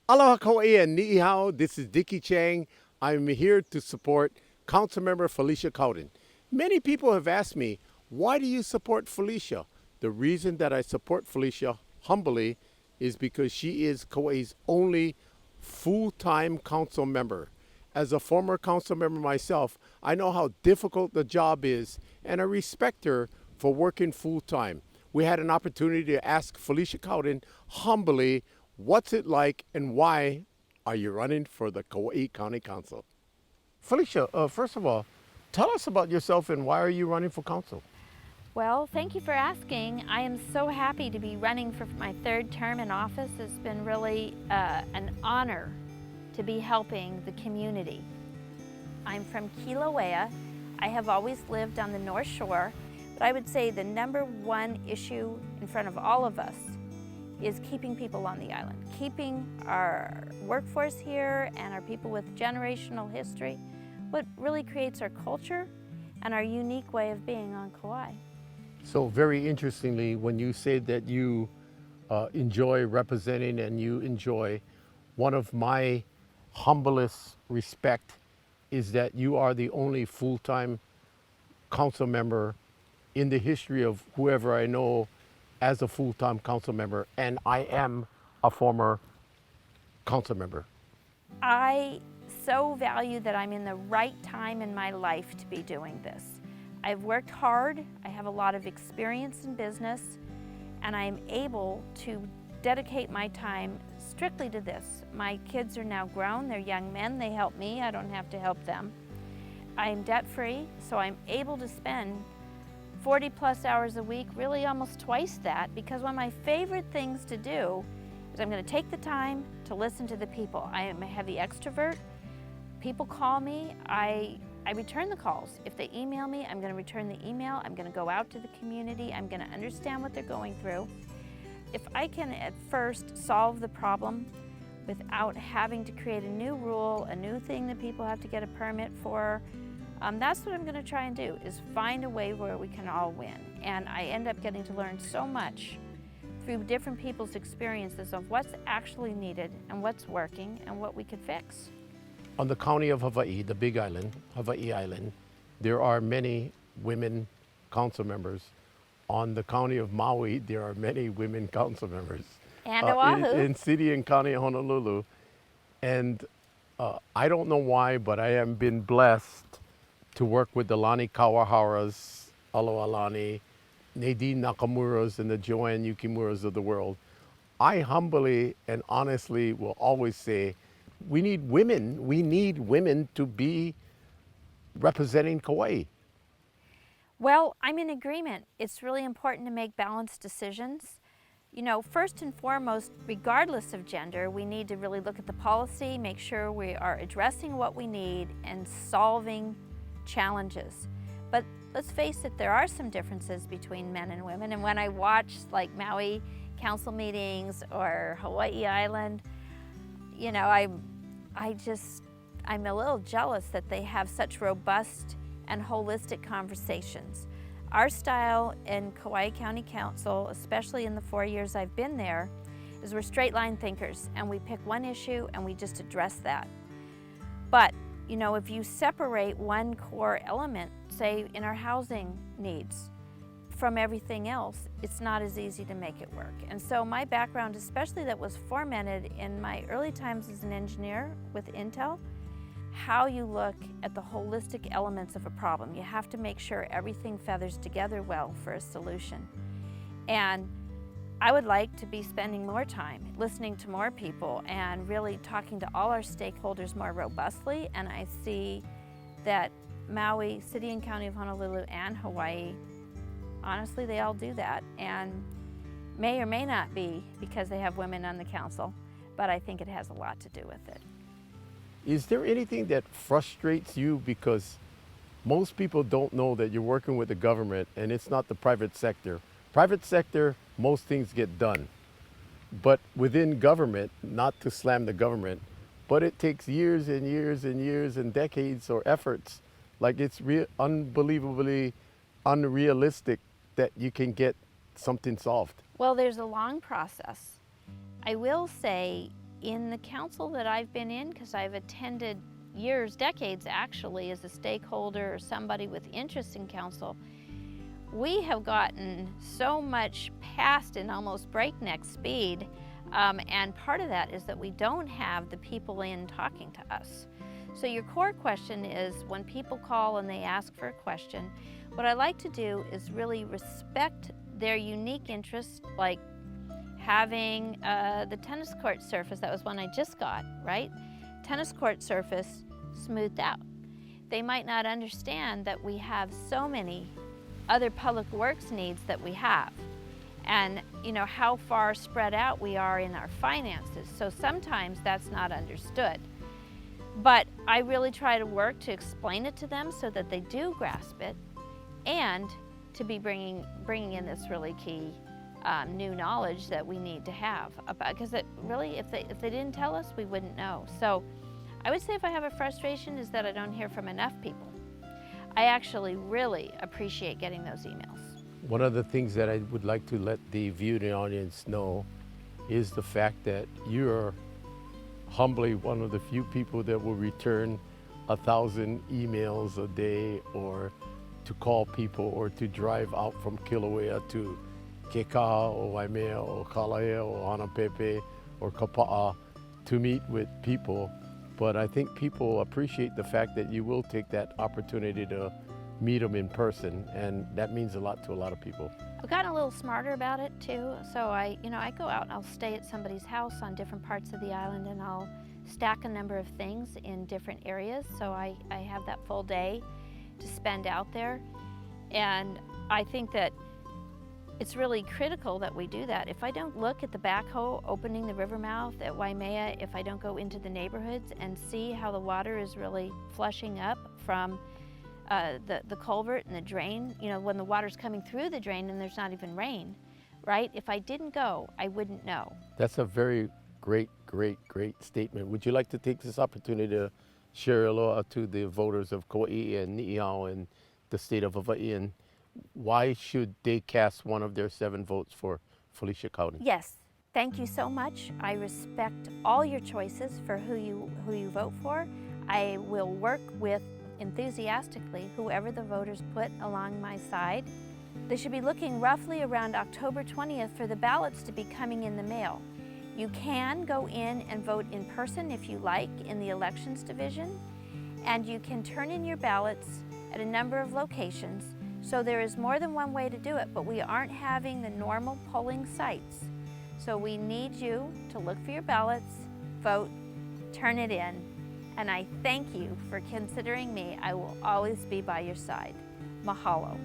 Aloha Kauai and Ni'i Hao. This is Dickie Chang. I'm here to support Councilmember Felicia Cowden. Many people have asked me, why do you support Felicia? The reason that I support Felicia humbly is because she is Kauai's only full-time council member. As a former council member myself, I know how difficult the job is, and I respect her for working full-time. We had an opportunity to ask Felicia Cowden humbly, what's it like and why are you running for the Kauai County Council? Felicia, first of all, tell us about yourself and why are you running for council? Well, thank you for asking. I am so happy to be running for my third term in office. It's been really an honor to be helping the community. I'm from Kilauea. I have always lived on the North Shore, but I would say the number one issue in front of all of us is keeping people on the island, keeping our workforce here and our people with generational history, what really creates our culture and our unique way of being on Kauai. So very interestingly, when you say that you enjoy representing and you enjoy, one of my humblest respect is that you are the only full-time council member in the history of whoever I know as a full-time council member, and I am a former council member. I so value that I'm in the right time in my life to be doing this. I've worked hard, I have a lot of experience in business, and I'm able to dedicate my time strictly to this. My kids are now grown, they're young men, they help me, I don't have to help them. I'm debt-free, so I'm able to spend 40 plus hours a week, really almost twice that, because one of my favorite things to do is I'm going to take the time to listen to the people. I am a heavy extrovert. People call me, I return the calls. If they email me, I'm going to return the email. I'm going to go out to the community. I'm going to understand what they're going through. If I can at first solve the problem without having to create a new rule, a new thing that people have to get a permit for, that's what I'm going to try and do, is find a way where we can all win. And I end up getting to learn so much through different people's experiences of what's actually needed and what's working and what we could fix. On the county of Hawaii, the Big Island, Hawaii Island, there are many women council members. On the county of Maui, there are many women council members. And Oahu. In city and county of Honolulu. And I don't know why, but I have been blessed to work with the Lani Kawaharas, Aloha Lani, Nadine Nakamura's, and the Joanne Yukimuras of the world. I humbly and honestly will always say, we need women to be representing Kauai. Well, I'm in agreement. It's really important to make balanced decisions. You know, first and foremost, regardless of gender, we need to really look at the policy, make sure we are addressing what we need and solving challenges. But let's face it, there are some differences between men and women. And when I watch like Maui council meetings or Hawaii Island, you know, I'm a little jealous that they have such robust and holistic conversations. Our style in Kauai County Council, especially in the 4 years I've been there, is we're straight line thinkers and we pick one issue and we just address that. But you know, if you separate one core element, say in our housing needs, from everything else, it's not as easy to make it work. And so my background, especially that was fomented in my early times as an engineer with Intel, how you look at the holistic elements of a problem. You have to make sure everything feathers together well for a solution. And I would like to be spending more time listening to more people and really talking to all our stakeholders more robustly. And I see that Maui, City and County of Honolulu, and Hawaii, honestly, they all do that. And may or may not be because they have women on the council, but I think it has a lot to do with it. Is there anything that frustrates you? Because most people don't know that you're working with the government and it's not the private sector. Private sector, most things get done. But within government, not to slam the government, but it takes years and years and years and decades or efforts. Like it's unbelievably unrealistic that you can get something solved. Well, there's a long process. I will say in the council that I've been in, because I've attended years, decades actually, as a stakeholder or somebody with interest in council, we have gotten so much passed in almost breakneck speed, and part of that is that we don't have the people in talking to us. So your core question is, when people call and they ask for a question, what I like to do is really respect their unique interests, like having the tennis court surface. That was one I just got, right? Tennis court surface smoothed out. They might not understand that we have so many other public works needs that we have, and how far spread out we are in our finances. So sometimes that's not understood. But I really try to work to explain it to them so that they do grasp it, and to be bringing in this really key new knowledge that we need to have about, because it really, if they didn't tell us, we wouldn't know. So I would say if I have a frustration is that I don't hear from enough people. I actually really appreciate getting those emails. One of the things that I would like to let the viewing audience know is the fact that you're humbly one of the few people that will return 1,000 emails a day, or to call people, or to drive out from Kilauea to Kekaha or Waimea or Kalaea or Hanapepe or Kapa'a to meet with people. But I think people appreciate the fact that you will take that opportunity to meet them in person, and that means a lot to a lot of people. I've gotten a little smarter about it too. So I go out and I'll stay at somebody's house on different parts of the island, and I'll stack a number of things in different areas. So I have that full day to spend out there. And I think that it's really critical that we do that. If I don't look at the backhoe opening the river mouth at Waimea, if I don't go into the neighborhoods and see how the water is really flushing up from the culvert and the drain, when the water's coming through the drain and there's not even rain, right? If I didn't go, I wouldn't know. That's a very great statement. Would you like to take this opportunity to share aloha to the voters of Kauai and Ni'ihau and the state of Hawaii, and why should they cast one of their 7 votes for Felicia Cowden? Yes, thank you so much. I respect all your choices for who you vote for. I will work with enthusiastically whoever the voters put along my side. They should be looking roughly around October 20th for the ballots to be coming in the mail. You can go in and vote in person if you like in the elections division, and you can turn in your ballots at a number of locations. So there is more than one way to do it, but we aren't having the normal polling sites. So we need you to look for your ballots, vote, turn it in, and I thank you for considering me. I will always be by your side. Mahalo.